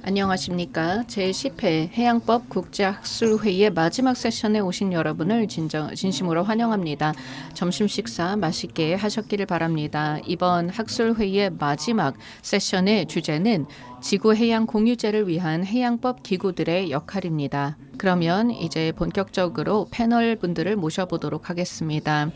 안녕하십니까. 제10회 해양법 국제학술회의의 마지막 세션에 오신 여러분을 진심으로 환영합니다. 점심 식사 맛있게 하셨기를 바랍니다. 이번 학술회의의 마지막 세션의 주제는 지구해양 공유제를 위한 해양법 기구들의 역할입니다. 그러면 이제 본격적으로 패널 분들을 모셔보도록 하겠습니다.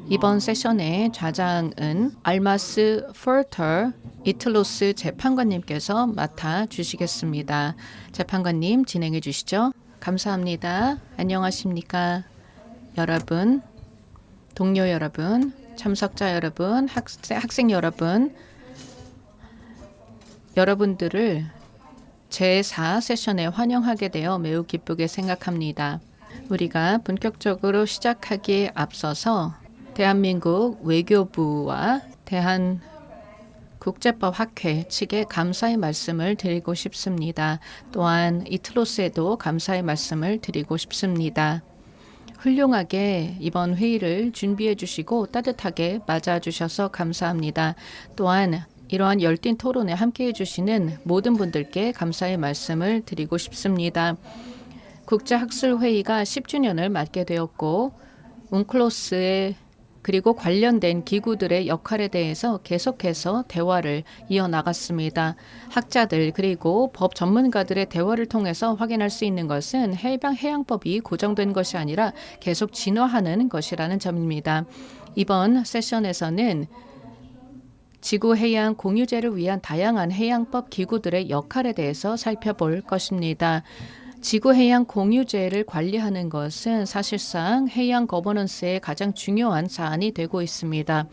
이번 세션의 좌장은 알마스 포터 이틀로스 재판관님께서 맡아주시겠습니다. 재판관님 진행해 주시죠. 감사합니다. 안녕하십니까. 여러분, 동료 여러분, 참석자 여러분, 학생 여러분, 여러분들을 제4 세션에 환영하게 되어 매우 기쁘게 생각합니다. 우리가 본격적으로 시작하기에 앞서서 대한민국 외교부와 대한국제법학회 측에 감사의 말씀을 드리고 싶습니다. 또한 이틀로스에도 감사의 말씀을 드리고 싶습니다. 훌륭하게 이번 회의를 준비해 주시고 따뜻하게 맞아 주셔서 감사합니다. 또한 이러한 열띤 토론에 함께해 주시는 모든 분들께 감사의 말씀을 드리고 싶습니다. 국제학술회의가 10주년을 맞게 되었고 웅클로스의 그리고 관련된 기구들의 역할에 대해서 계속해서 대화를 이어나갔습니다. 학자들 그리고 법 전문가들의 대화를 통해서 확인할 수 있는 것은 해양법이 고정된 것이 아니라 계속 진화하는 것이라는 점입니다. 이번 세션에서는 지구해양 공유제를 위한 다양한 해양법 기구들의 역할에 대해서 살펴볼 것입니다. 지구해양 공유제를 관리하는 것은 사실상 해양 거버넌스의 가장 중요한 사안이 되고 있습니다.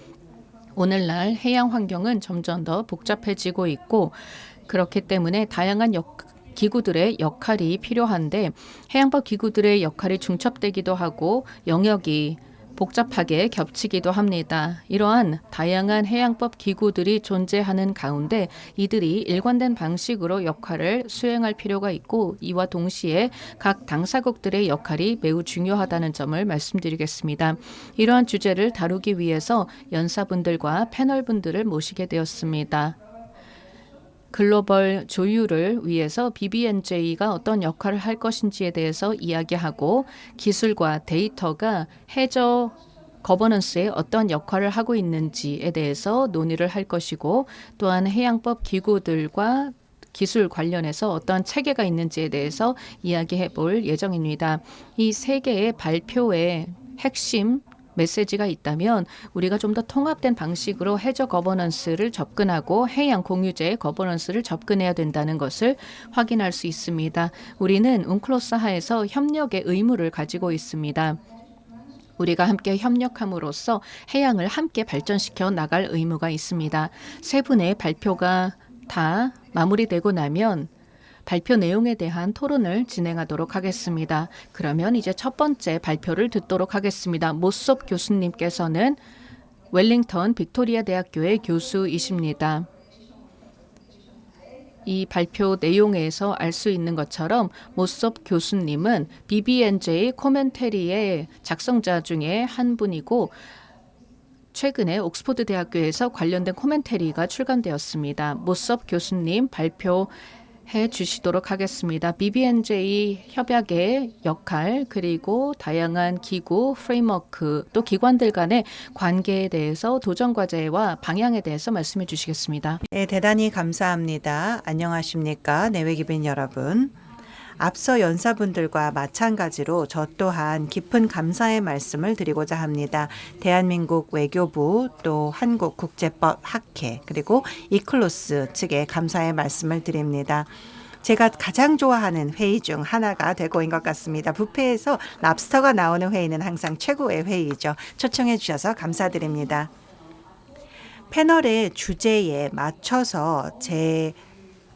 오늘날 해양 환경은 점점 더 복잡해지고 있고 그렇기 때문에 다양한 기구들의 역할이 필요한데 해양법 기구들의 역할이 중첩되기도 하고 영역이 복잡하게 겹치기도 합니다. 이러한 다양한 해양법 기구들이 존재하는 가운데 이들이 일관된 방식으로 역할을 수행할 필요가 있고 이와 동시에 각 당사국들의 역할이 매우 중요하다는 점을 말씀드리겠습니다. 이러한 주제를 다루기 위해서 연사분들과 패널분들을 모시게 되었습니다. 글로벌 조율을 위해서 BBNJ가 어떤 역할을 할 것인지에 대해서 이야기하고 기술과 데이터가 해저 거버넌스에 어떤 역할을 하고 있는지에 대해서 논의를 할 것이고 또한 해양법 기구들과 기술 관련해서 어떤 체계가 있는지에 대해서 이야기해 볼 예정입니다. 이 세 개의 발표의 핵심 메시지가 있다면 우리가 좀 더 통합된 방식으로 해저 거버넌스를 접근하고 해양 공유제의 거버넌스를 접근해야 된다는 것을 확인할 수 있습니다. 우리는 웅클로스 하에서 협력의 의무를 가지고 있습니다. 우리가 함께 협력함으로써 해양을 함께 발전시켜 나갈 의무가 있습니다. 세 분의 발표가 다 마무리되고 나면 발표 내용에 대한 토론을 진행하도록 하겠습니다. 그러면 이제 첫 번째 발표를 듣도록 하겠습니다. 모섭 교수님께서는 웰링턴 빅토리아 대학교의 교수이십니다. 이 발표 내용에서 알 수 있는 것처럼 모섭 교수님은 BBNJ 코멘터리의 작성자 중에 한 분이고 최근에 옥스퍼드 대학교에서 관련된 코멘터리가 출간되었습니다. 모섭 교수님 발표 해 주시도록 하겠습니다. BBNJ 협약의 역할 그리고 다양한 기구, 프레임워크 또 기관들 간의 관계에 대해서 도전 과제와 방향에 대해서 말씀해 주시겠습니다. 네, 대단히 감사합니다. 안녕하십니까 내외기빈 여러분. 앞서 연사분들과 마찬가지로 저 또한 깊은 감사의 말씀을 드리고자 합니다. 대한민국 외교부 또 한국국제법학회 그리고 이클로스 측에 감사의 말씀을 드립니다. 제가 가장 좋아하는 회의 중 하나가 되고 있는 것 같습니다. 뷔페에서 랍스터가 나오는 회의는 항상 최고의 회의죠. 초청해 주셔서 감사드립니다. 패널의 주제에 맞춰서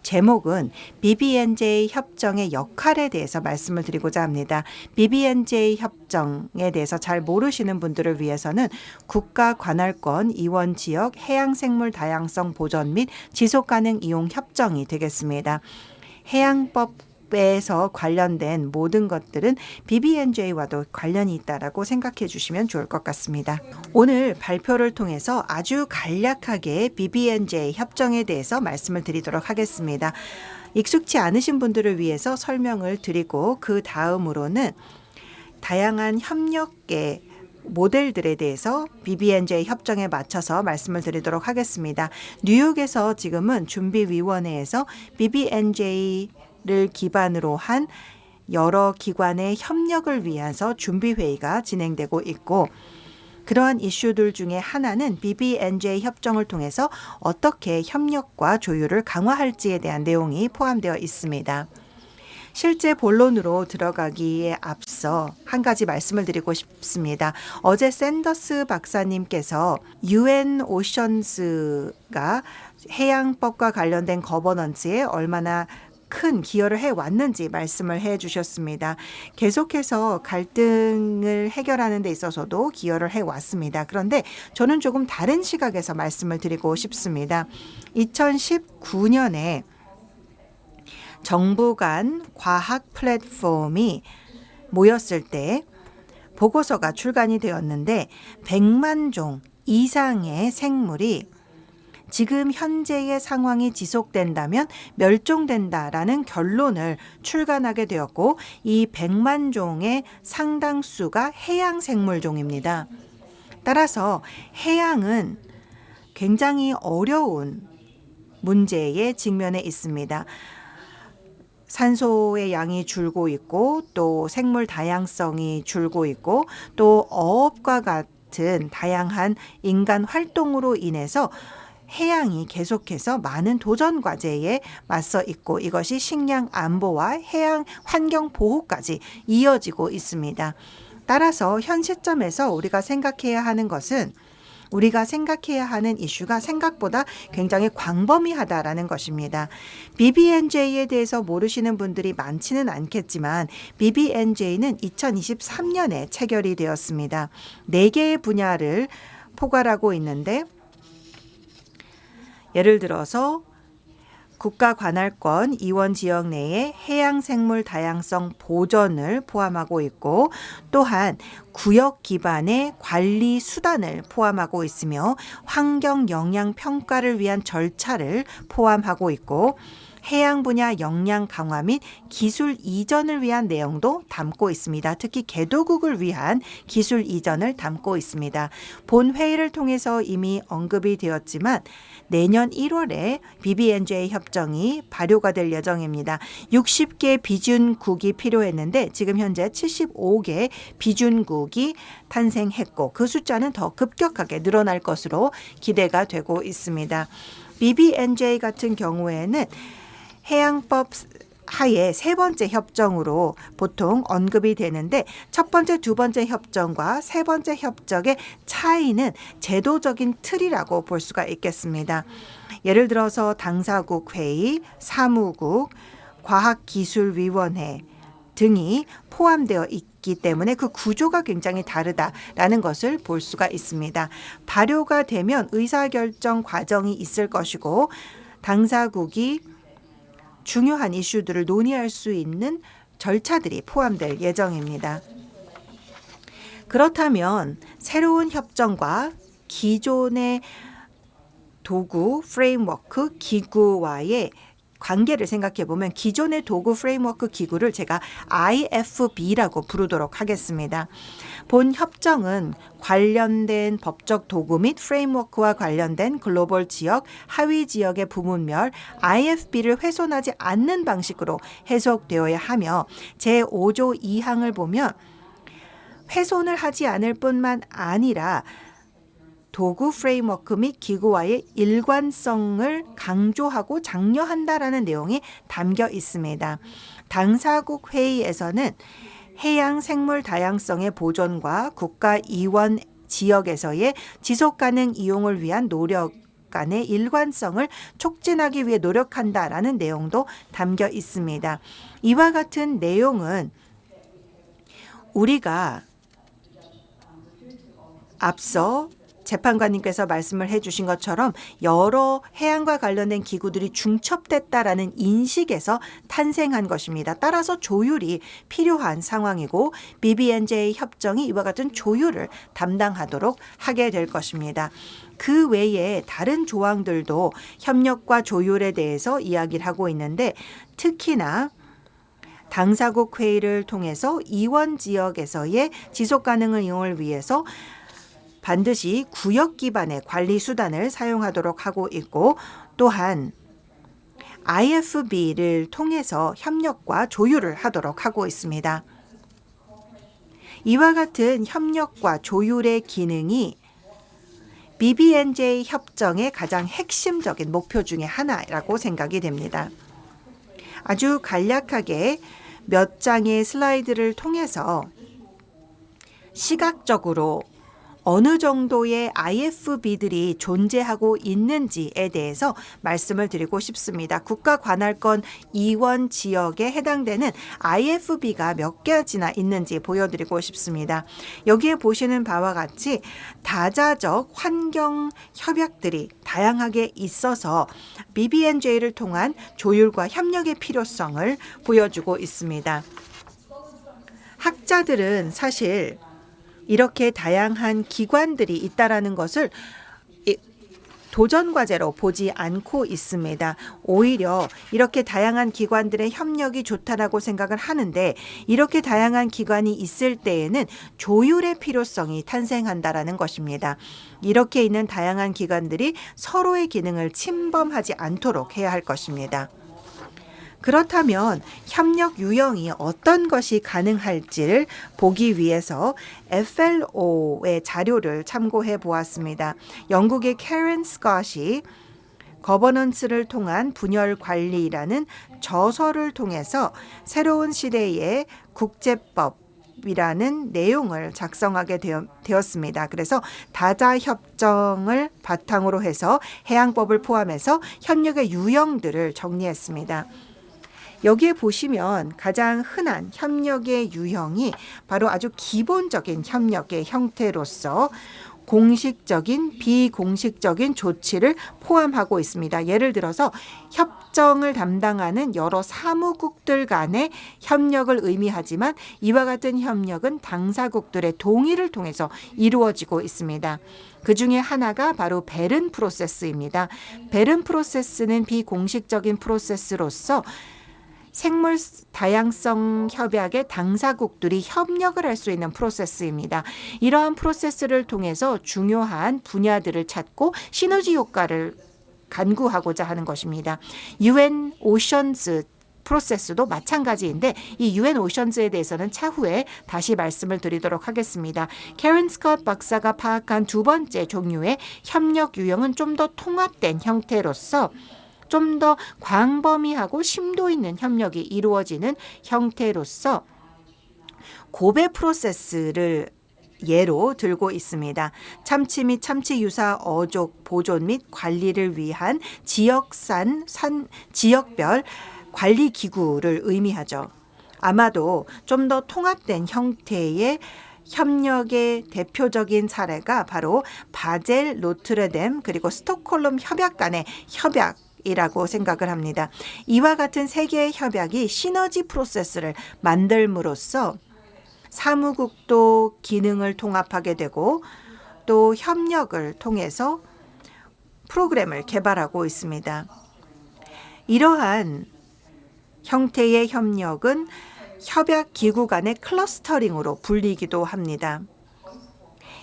제목은 BBNJ 협정의 역할에 대해서 말씀을 드리고자 합니다. BBNJ 협정에 대해서 잘 모르시는 분들을 위해서는 국가 관할권 이원 지역 해양생물 다양성 보전 및 지속가능 이용 협정이 되겠습니다. 해양법에서 관련된 모든 것들은 BBNJ와도 관련이 있다라고 생각해 주시면 좋을 것 같습니다. 오늘 발표를 통해서 아주 간략하게 BBNJ 협정에 대해서 말씀을 드리도록 하겠습니다. 익숙치 않으신 분들을 위해서 설명을 드리고 그 다음으로는 다양한 협력계 모델들에 대해서 BBNJ 협정에 맞춰서 말씀을 드리도록 하겠습니다. 뉴욕에서 지금은 준비위원회에서 BBNJ를 기반으로 한 여러 기관의 협력을 위해서 준비회의가 진행되고 있고, 그러한 이슈들 중에 하나는 BBNJ 협정을 통해서 어떻게 협력과 조율을 강화할지에 대한 내용이 포함되어 있습니다. 실제 본론으로 들어가기에 앞서 한 가지 말씀을 드리고 싶습니다. 어제 샌더스 박사님께서 UN 오션스가 해양법과 관련된 거버넌스에 얼마나 큰 기여를 해왔는지 말씀을 해주셨습니다. 계속해서 갈등을 해결하는 데 있어서도 기여를 해왔습니다. 그런데 저는 조금 다른 시각에서 말씀을 드리고 싶습니다. 2019년에 정부 간 과학 플랫폼이 모였을 때 보고서가 출간이 되었는데 100만 종 이상의 생물이 지금 현재의 상황이 지속된다면 멸종된다라는 결론을 출간하게 되었고, 이 100만 종의 상당수가 해양 생물종입니다. 따라서 해양은 굉장히 어려운 문제에 직면해 있습니다. 산소의 양이 줄고 있고, 또 생물 다양성이 줄고 있고, 또 어업과 같은 다양한 인간 활동으로 인해서 해양이 계속해서 많은 도전 과제에 맞서 있고, 이것이 식량 안보와 해양 환경 보호까지 이어지고 있습니다. 따라서 현 시점에서 우리가 생각해야 하는 것은, 우리가 생각해야 하는 이슈가 생각보다 굉장히 광범위하다라는 것입니다. BBNJ에 대해서 모르시는 분들이 많지는 않겠지만 BBNJ는 2023년에 체결이 되었습니다. 4개의 분야를 포괄하고 있는데, 예를 들어서 국가 관할권 이원 지역 내의 해양 생물 다양성 보전을 포함하고 있고, 또한 구역 기반의 관리 수단을 포함하고 있으며 환경 영향 평가를 위한 절차를 포함하고 있고, 해양 분야 역량 강화 및 기술 이전을 위한 내용도 담고 있습니다. 특히 개도국을 위한 기술 이전을 담고 있습니다. 본 회의를 통해서 이미 언급이 되었지만 내년 1월에 BBNJ 협정이 발효가 될 예정입니다. 60개 비준국이 필요했는데 지금 현재 75개 비준국이 탄생했고, 그 숫자는 더 급격하게 늘어날 것으로 기대가 되고 있습니다. BBNJ 같은 경우에는 해양법 하에 3번째 협정으로 보통 언급이 되는데, 첫 번째, 두 번째 협정과 세 번째 협정의 차이는 제도적인 틀이라고 볼 수가 있겠습니다. 예를 들어서 당사국 회의, 사무국, 과학기술위원회 등이 포함되어 있기 때문에 그 구조가 굉장히 다르다라는 것을 볼 수가 있습니다. 발효가 되면 의사결정 과정이 있을 것이고, 당사국이 중요한 이슈들을 논의할 수 있는 절차들이 포함될 예정입니다. 그렇다면 새로운 협정과 기존의 도구, 프레임워크, 기구와의 관계를 생각해 보면, 기존의 도구, 프레임워크, 기구를 제가 IFB라고 부르도록 하겠습니다. 본 협정은 관련된 법적 도구 및 프레임워크와 관련된 글로벌 지역, 하위 지역의 부문별 IFB를 훼손하지 않는 방식으로 해석되어야 하며, 제5조 2항을 보면 훼손을 하지 않을 뿐만 아니라 도구, 프레임워크 및 기구와의 일관성을 강조하고 장려한다라는 내용이 담겨 있습니다. 당사국 회의에서는 해양 생물 다양성의 보존과 국가 이원 지역에서의 지속 가능 이용을 위한 노력 간의 일관성을 촉진하기 위해 노력한다라는 내용도 담겨 있습니다. 이와 같은 내용은 우리가 앞서 재판관님께서 말씀을 해주신 것처럼 여러 해양과 관련된 기구들이 중첩됐다라는 인식에서 탄생한 것입니다. 따라서 조율이 필요한 상황이고 BBNJ 협정이 이와 같은 조율을 담당하도록 하게 될 것입니다. 그 외에 다른 조항들도 협력과 조율에 대해서 이야기를 하고 있는데 특히나 당사국 회의를 통해서 이원 지역에서의 지속 가능한 이용을 위해서 반드시 구역 기반의 관리 수단을 사용하도록 하고 있고 또한 IFB를 통해서 협력과 조율을 하도록 하고 있습니다. 이와 같은 협력과 조율의 기능이 BBNJ 협정의 가장 핵심적인 목표 중에 하나라고 생각이 됩니다. 아주 간략하게 몇 장의 슬라이드를 통해서 시각적으로 어느 정도의 IFB들이 존재하고 있는지에 대해서 말씀을 드리고 싶습니다. 국가 관할권 이원 지역에 해당되는 IFB가 몇 가지나 있는지 보여드리고 싶습니다. 여기에 보시는 바와 같이 다자적 환경 협약들이 다양하게 있어서 BBNJ를 통한 조율과 협력의 필요성을 보여주고 있습니다. 학자들은 사실 이렇게 다양한 기관들이 있다라는 것을 도전 과제로 보지 않고 있습니다. 오히려 이렇게 다양한 기관들의 협력이 좋다라고 생각을 하는데 이렇게 다양한 기관이 있을 때에는 조율의 필요성이 탄생한다라는 것입니다. 이렇게 있는 다양한 기관들이 서로의 기능을 침범하지 않도록 해야 할 것입니다. 그렇다면 협력 유형이 어떤 것이 가능할지를 보기 위해서 FLO의 자료를 참고해 보았습니다. 영국의 캐런 스콧이 거버넌스를 통한 분열 관리라는 저서를 통해서 새로운 시대의 국제법이라는 내용을 작성하게 되었습니다. 그래서 다자협정을 바탕으로 해서 해양법을 포함해서 협력의 유형들을 정리했습니다. 여기에 보시면 가장 흔한 협력의 유형이 바로 아주 기본적인 협력의 형태로서 공식적인, 비공식적인 조치를 포함하고 있습니다. 예를 들어서 협정을 담당하는 여러 사무국들 간의 협력을 의미하지만 이와 같은 협력은 당사국들의 동의를 통해서 이루어지고 있습니다. 그 중에 하나가 바로 베른 프로세스입니다. 베른 프로세스는 비공식적인 프로세스로서 생물 다양성 협약의 당사국들이 협력을 할 수 있는 프로세스입니다. 이러한 프로세스를 통해서 중요한 분야들을 찾고 시너지 효과를 간구하고자 하는 것입니다. UN 오션즈 프로세스도 마찬가지인데 이 UN 오션즈에 대해서는 차후에 다시 말씀을 드리도록 하겠습니다. 캐런 스콧 박사가 파악한 두 번째 종류의 협력 유형은 좀 더 통합된 형태로서 좀 더 광범위하고 심도 있는 협력이 이루어지는 형태로서 고배 프로세스를 예로 들고 있습니다. 참치 및 참치 유사 어족 보존 및 관리를 위한 지역별 관리 기구를 의미하죠. 아마도 좀 더 통합된 형태의 협력의 대표적인 사례가 바로 바젤, 노트르담 그리고 스톡홀름 협약 간의 협약이라고 생각을 합니다. 이와 같은 세 개의 협약이 시너지 프로세스를 만들므로써 사무국도 기능을 통합하게 되고 또 협력을 통해서 프로그램을 개발하고 있습니다. 이러한 형태의 협력은 협약 기구 간의 클러스터링으로 불리기도 합니다.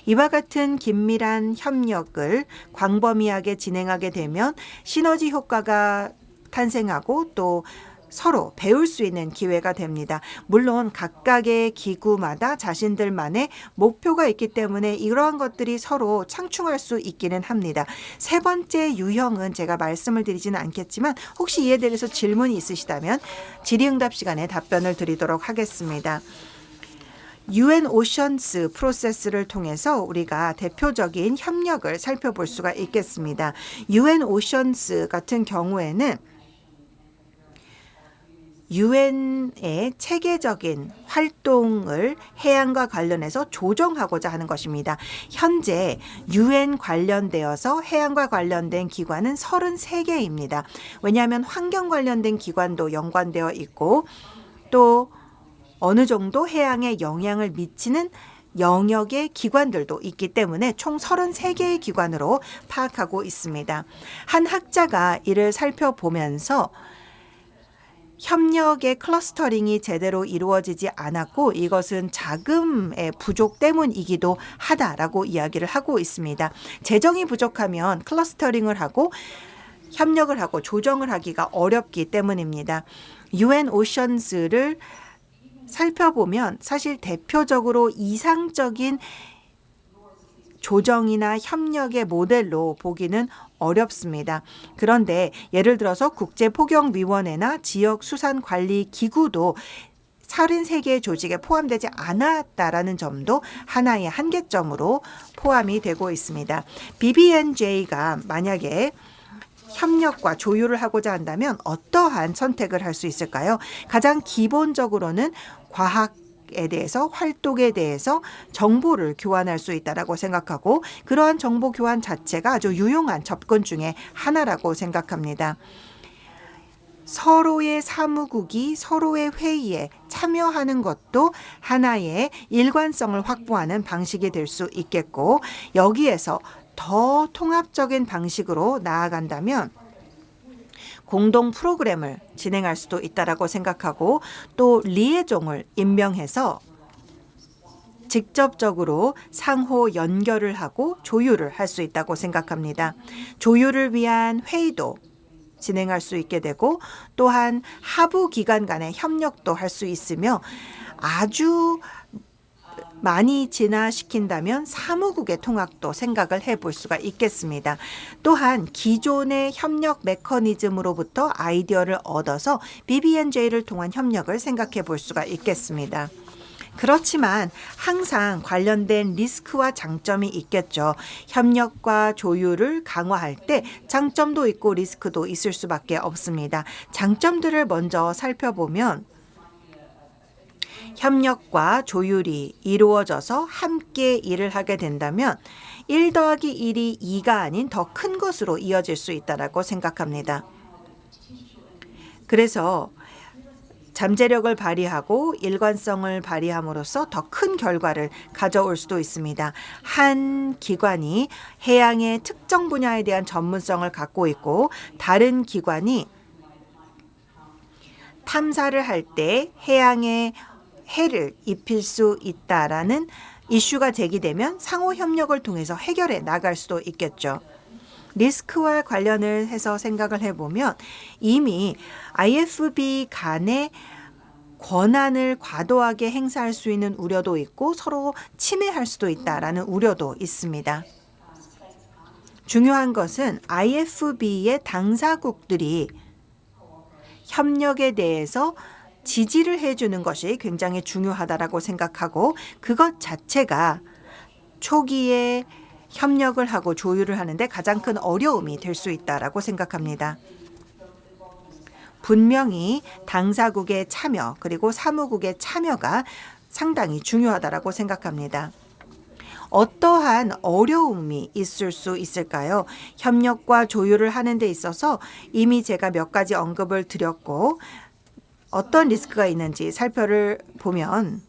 이와 같은 긴밀한 협력을 광범위하게 진행하게 되면 시너지 효과가 탄생하고 또 서로 배울 수 있는 기회가 됩니다. 물론 각각의 기구마다 자신들만의 목표가 있기 때문에 이러한 것들이 서로 창충할 수 있기는 합니다. 세 번째 유형은 제가 말씀을 드리지는 않겠지만 혹시 이에 대해서 질문이 있으시다면 질의응답 시간에 답변을 드리도록 하겠습니다. UN 오션스 프로세스를 통해서 우리가 대표적인 협력을 살펴볼 수가 있겠습니다. UN 오션스 같은 경우에는 유엔의 체계적인 활동을 해양과 관련해서 조정하고자 하는 것입니다. 현재 유엔 관련되어서 해양과 관련된 기관은 33개입니다. 왜냐하면 환경 관련된 기관도 연관되어 있고 또 어느 정도 해양에 영향을 미치는 영역의 기관들도 있기 때문에 총 33개의 기관으로 파악하고 있습니다. 한 학자가 이를 살펴보면서 협력의 클러스터링이 제대로 이루어지지 않았고 이것은 자금의 부족 때문이기도 하다라고 이야기를 하고 있습니다. 재정이 부족하면 클러스터링을 하고 협력을 하고 조정을 하기가 어렵기 때문입니다. UN 오션즈를 살펴보면 사실 대표적으로 이상적인 조정이나 협력의 모델로 보기는 어렵습니다. 그런데 예를 들어서 국제포경위원회나 지역수산관리기구도 33개의 조직에 포함되지 않았다라는 점도 하나의 한계점으로 포함이 되고 있습니다. BBNJ가 만약에 협력과 조율을 하고자 한다면 어떠한 선택을 할 수 있을까요? 가장 기본적으로는 과학에 대해서 활동에 대해서 정보를 교환할 수 있다라고 생각하고 그러한 정보 교환 자체가 아주 유용한 접근 중에 하나라고 생각합니다. 서로의 사무국이 서로의 회의에 참여하는 것도 하나의 일관성을 확보하는 방식이 될 수 있겠고 여기에서 더 통합적인 방식으로 나아간다면 공동 프로그램을 진행할 수도 있다라고 생각하고 또 리에종을 임명해서 직접적으로 상호 연결을 하고 조율을 할 수 있다고 생각합니다. 조율을 위한 회의도 진행할 수 있게 되고 또한 하부 기관 간의 협력도 할 수 있으며 아주 많이 진화시킨다면 사무국의 통합도 생각을 해볼 수가 있겠습니다. 또한 기존의 협력 메커니즘으로부터 아이디어를 얻어서 BBNJ를 통한 협력을 생각해 볼 수가 있겠습니다. 그렇지만 항상 관련된 리스크와 장점이 있겠죠. 협력과 조율을 강화할 때 장점도 있고 리스크도 있을 수밖에 없습니다. 장점들을 먼저 살펴보면 협력과 조율이 이루어져서 함께 일을 하게 된다면 1 더하기 1이 2가 아닌 더 큰 것으로 이어질 수 있다고 생각합니다. 그래서 잠재력을 발휘하고 일관성을 발휘함으로써 더 큰 결과를 가져올 수도 있습니다. 한 기관이 해양의 특정 분야에 대한 전문성을 갖고 있고 다른 기관이 탐사를 할 때 해양에 해를 입힐 수 있다라는 이슈가 제기되면 상호 협력을 통해서 해결해 나갈 수도 있겠죠. 리스크와 관련을 해서 생각을 해보면 이미 IFB 간의 권한을 과도하게 행사할 수 있는 우려도 있고 서로 침해할 수도 있다라는 우려도 있습니다. 중요한 것은 IFB의 당사국들이 협력에 대해서 지지를 해주는 것이 굉장히 중요하다라고 생각하고 그것 자체가 초기에 협력을 하고 조율을 하는데 가장 큰 어려움이 될 수 있다라고 생각합니다. 분명히 당사국의 참여 그리고 사무국의 참여가 상당히 중요하다라고 생각합니다. 어떠한 어려움이 있을 수 있을까요? 협력과 조율을 하는 데 있어서 이미 제가 몇 가지 언급을 드렸고 어떤 리스크가 있는지 살펴보면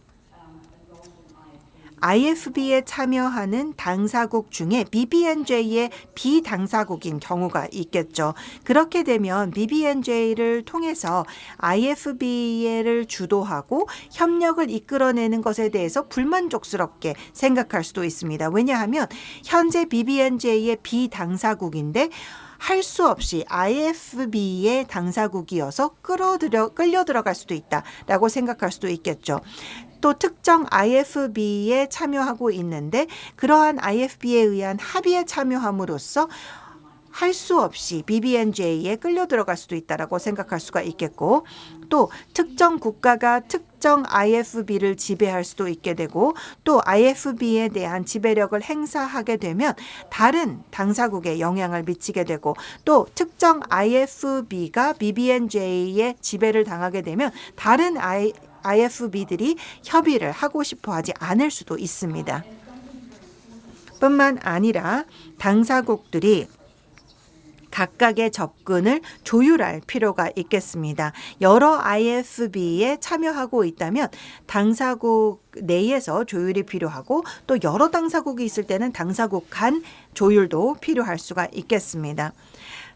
IFB에 참여하는 당사국 중에 BBNJ의 비당사국인 경우가 있겠죠. 그렇게 되면 BBNJ를 통해서 IFB를 주도하고 협력을 이끌어내는 것에 대해서 불만족스럽게 생각할 수도 있습니다. 왜냐하면 현재 BBNJ의 비당사국인데 할 수 없이 IFB의 당사국이어서 끌려 들어갈 수도 있다라고 생각할 수도 있겠죠. 또 특정 IFB에 참여하고 있는데 그러한 IFB에 의한 합의에 참여함으로써 할 수 없이 BBNJ에 끌려 들어갈 수도 있다라고 생각할 수가 있겠고, 또 특정 국가가 특정 IFB를 지배할 수도 있게 되고, 또 IFB에 대한 지배력을 행사하게 되면 다른 당사국에 영향을 미치게 되고, 또 특정 IFB가 BBNJ에 지배를 당하게 되면 다른 IFB들이 협의를 하고 싶어 하지 않을 수도 있습니다. 뿐만 아니라 당사국들이 각각의 접근을 조율할 필요가 있겠습니다. 여러 IFB에 참여하고 있다면 당사국 내에서 조율이 필요하고, 또 여러 당사국이 있을 때는 당사국 간 조율도 필요할 수가 있겠습니다.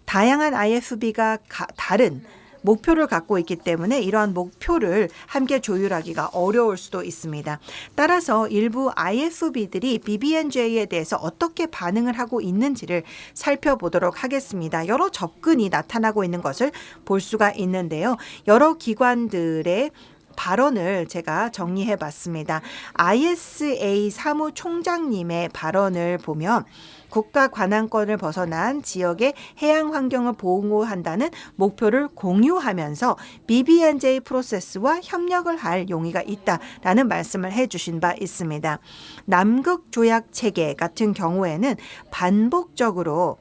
다양한 IFB가 다른 목표를 갖고 있기 때문에 이러한 목표를 함께 조율하기가 어려울 수도 있습니다. 따라서 일부 IFB들이 BBNJ에 대해서 어떻게 반응을 하고 있는지를 살펴보도록 하겠습니다. 여러 접근이 나타나고 있는 것을 볼 수가 있는데요. 여러 기관들의 발언을 제가 정리해 봤습니다. ISA 사무총장님의 발언을 보면 국가 관할권을 벗어난 지역의 해양 환경을 보호한다는 목표를 공유하면서 BBNJ 프로세스와 협력을 할 용의가 있다라는 말씀을 해주신 바 있습니다. 남극 조약 체계 같은 경우에는 반복적으로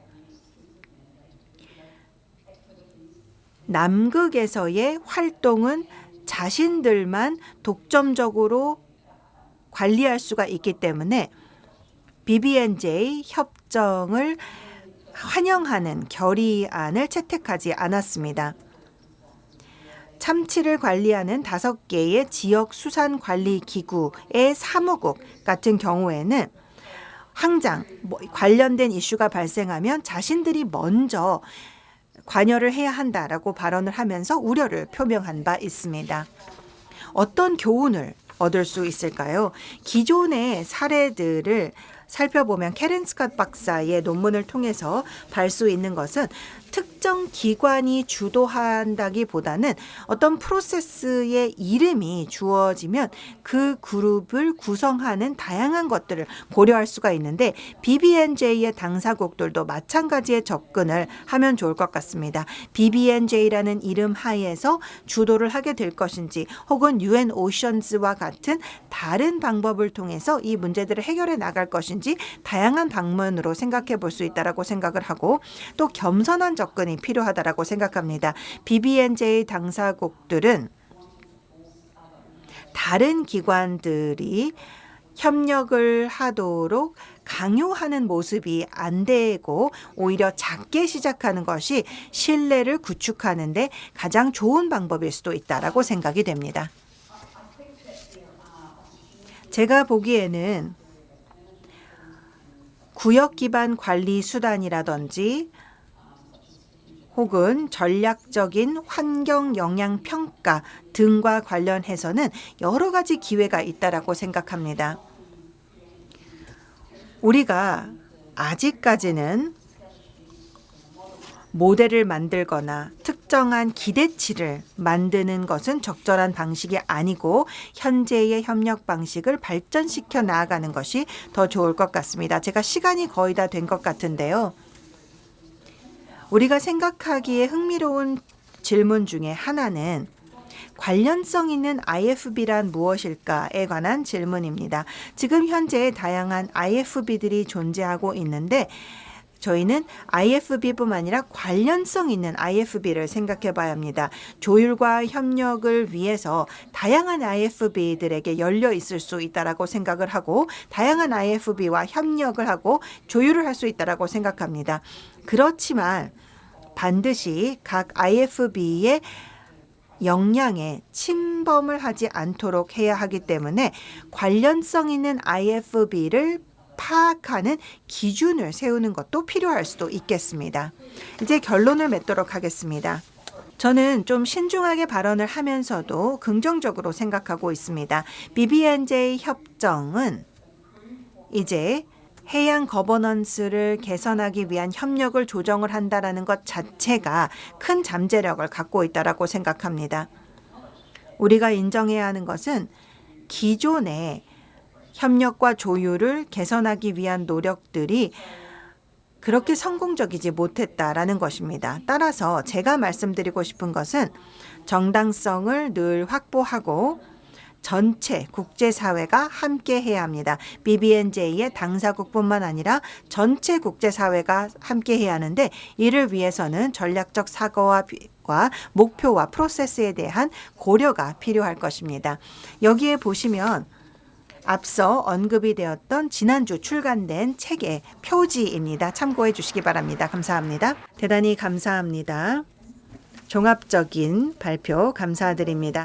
남극에서의 활동은 자신들만 독점적으로 관리할 수가 있기 때문에 BBNJ 협정을 환영하는 결의안을 채택하지 않았습니다. 참치를 관리하는 5개의 지역 수산 관리 기구의 사무국 같은 경우에는 항상 관련된 이슈가 발생하면 자신들이 먼저 관여를 해야 한다라고 발언을 하면서 우려를 표명한 바 있습니다. 어떤 교훈을 얻을 수 있을까요? 기존의 사례들을 살펴보면 캐렌 스캇 박사의 논문을 통해서 볼 수 있는 것은 특정 기관이 주도한다기보다는 어떤 프로세스의 이름이 주어지면 그 그룹을 구성하는 다양한 것들을 고려할 수가 있는데, BBNJ의 당사국들도 마찬가지의 접근을 하면 좋을 것 같습니다. BBNJ라는 이름 하에서 주도를 하게 될 것인지, 혹은 UN 오션즈와 같은 다른 방법을 통해서 이 문제들을 해결해 나갈 것인지 다양한 방면으로 생각해 볼 수 있다라고 생각을 하고, 또 겸손한 접근이 필요하다라고 생각합니다. BBNJ 당사국들은 다른 기관들이 협력을 하도록 강요하는 모습이 안 되고 오히려 작게 시작하는 것이 신뢰를 구축하는 데 가장 좋은 방법일 수도 있다라고 생각이 됩니다. 제가 보기에는 구역 기반 관리 수단이라든지 혹은 전략적인 환경 영향 평가 등과 관련해서는 여러 가지 기회가 있다라고 생각합니다. 우리가 아직까지는 모델을 만들거나 특정한 기대치를 만드는 것은 적절한 방식이 아니고 현재의 협력 방식을 발전시켜 나아가는 것이 더 좋을 것 같습니다. 제가 시간이 거의 다 된 것 같은데요. 우리가 생각하기에 흥미로운 질문 중에 하나는 관련성 있는 IFB란 무엇일까에 관한 질문입니다. 지금 현재 다양한 IFB들이 존재하고 있는데 저희는 IFB뿐만 아니라 관련성 있는 IFB를 생각해 봐야 합니다. 조율과 협력을 위해서 다양한 IFB들에게 열려 있을 수 있다라고 생각을 하고, 다양한 IFB와 협력을 하고 조율을 할 수 있다라고 생각합니다. 그렇지만 반드시 각 IFB의 역량에 침범을 하지 않도록 해야 하기 때문에 관련성 있는 IFB를 파악하는 기준을 세우는 것도 필요할 수도 있겠습니다. 이제 결론을 맺도록 하겠습니다. 저는 좀 신중하게 발언을 하면서도 긍정적으로 생각하고 있습니다. BBNJ 협정은 이제 해양 거버넌스를 개선하기 위한 협력을 조정을 한다라는 것 자체가 큰 잠재력을 갖고 있다라고 생각합니다. 우리가 인정해야 하는 것은 기존의 협력과 조율을 개선하기 위한 노력들이 그렇게 성공적이지 못했다라는 것입니다. 따라서 제가 말씀드리고 싶은 것은 정당성을 늘 확보하고 전체 국제사회가 함께 해야 합니다. BBNJ의 당사국뿐만 아니라 전체 국제사회가 함께 해야 하는데 이를 위해서는 전략적 사고와 목표와 프로세스에 대한 고려가 필요할 것입니다. 여기에 보시면 앞서 언급이 되었던 지난주 출간된 책의 표지입니다. 참고해 주시기 바랍니다. 감사합니다. 대단히 감사합니다. 종합적인 발표 감사드립니다.